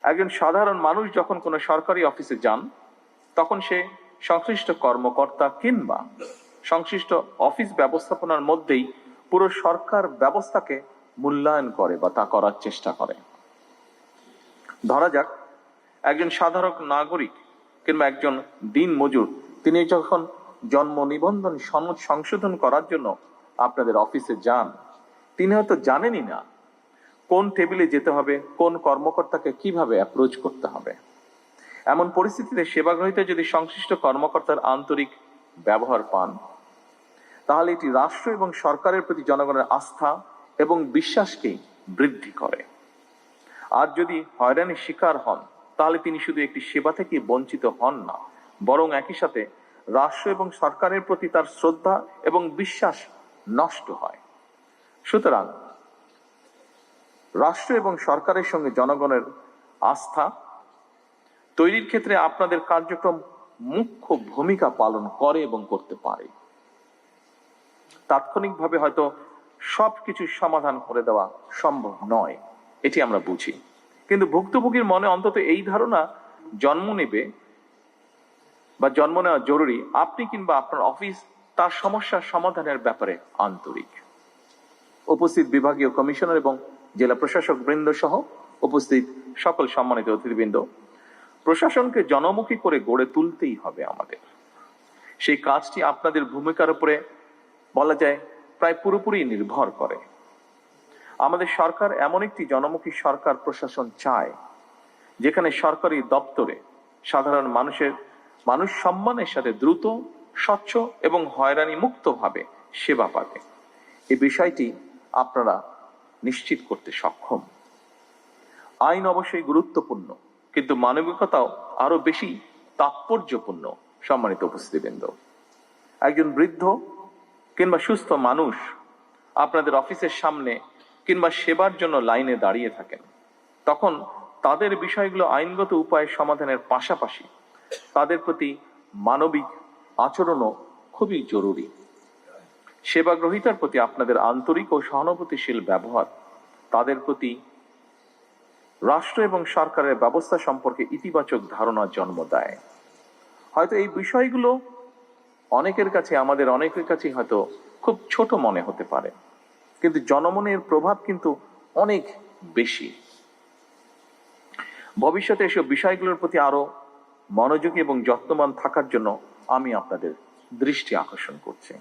একজন সাধারণ মানুষ যখন কোনো সরকারি অফিসে যান, তখন সে সংশ্লিষ্ট কর্মকর্তা কিংবা সংশ্লিষ্ট অফিস ব্যবস্থাপনার মধ্যেই পুরো সরকার ব্যবস্থাকে মূল্যায়ন করে বা তা করার চেষ্টা করে। ধরা যাক, একজন সাধারণ নাগরিক কিংবা একজন দিনমজুর তিনি যখন জন্ম নিবন্ধন সনদ সংশোধন করার জন্য আপনাদের অফিসে যান, তিনি হয়তো জানেনই না কোন টেবিলে যেতে হবে, কোন কর্মকর্তাকে কিভাবে অ্যাপ্রোচ করতে হবে। এমন পরিস্থিতিতে সেবাগ্রহীতা যদি সংশ্লিষ্ট কর্মকর্তার আন্তরিক ব্যবহার পান, তাহলে এটি রাষ্ট্র এবং সরকারের প্রতি জনগণের আস্থা এবং বিশ্বাসকে বৃদ্ধি করে। আর যদি হয়রানির শিকার হন, তাহলে তিনি শুধু একটি সেবা থেকে বঞ্চিত হন না, বরং একই সাথে রাষ্ট্র এবং সরকারের প্রতি তার শ্রদ্ধা এবং বিশ্বাস নষ্ট হয়। সুতরাং রাষ্ট্র এবং সরকারের সঙ্গে জনগণের আস্থা তৈরির ক্ষেত্রে আপনাদের কার্যক্রম মুখ্য ভূমিকা পালন করে এবং করতে পারে। তাৎক্ষণিকভাবে হয়তো সবকিছু সমাধান করে দেওয়া সম্ভব নয়, এটি আমরা বুঝি, কিন্তু ভুক্তভোগীর মনে অন্তত এই ধারণা জন্ম নেবে বা জন্ম নেওয়া জরুরি, আপনি কিংবা আপনার অফিস তার সমস্যার সমাধানের ব্যাপারে আন্তরিক। উপস্থিত বিভাগীয় কমিশনার এবং জেলা প্রশাসক বৃন্দ সহ উপস্থিত সকল সম্মানিত অতিথিবৃন্দ, প্রশাসনকে জনমুখী করে গড়ে তুলতেই হবে আমাদের। সেই কাজটি আপনাদের ভূমিকার উপরে বলা যায় প্রায় পুরোপুরি নির্ভর করে। আমাদের সরকার এমন একটি জনমুখী সরকার প্রশাসন চায়, যেখানে সরকারি দপ্তরে সাধারণ মানুষ সম্মানের সাথে দ্রুত, স্বচ্ছ এবং হয়রানি মুক্ত ভাবে সেবা পাবে। এই বিষয়টি আপনারা নিশ্চিত করতে সক্ষম। আইন অবশ্যই গুরুত্বপূর্ণ, কিন্তু মানবিকতাও আরো বেশি তাৎপর্যপূর্ণ। সম্মানিত উপস্থিতিবৃন্দ, একজন বৃদ্ধ কিংবা সুস্থ মানুষ আপনাদের অফিসের সামনে কিংবা সেবার জন্য লাইনে দাঁড়িয়ে থাকেন, তখন তাদের বিষয়গুলো আইনগত উপায়ে সমাধানের পাশাপাশি তাদের প্রতি মানবিক আচরণও খুবই জরুরি। সেবাগ্রহীতার প্রতি আপনাদের আন্তরিক ও সহানুভূতিশীল ব্যবহার তাদের প্রতি রাষ্ট্র এবং সরকারের ব্যবস্থা সম্পর্কে ইতিবাচক ধারণার জন্ম দেয়। হয়তো এই বিষয়গুলো আমাদের অনেকের কাছে হয়তো খুব ছোট মনে হতে পারে, কিন্তু জনমনের প্রভাব কিন্তু অনেক বেশি। ভবিষ্যতে এসব বিষয়গুলোর প্রতি আরো মনোযোগী এবং যত্নবান থাকার জন্য আমি আপনাদের দৃষ্টি আকর্ষণ করছি।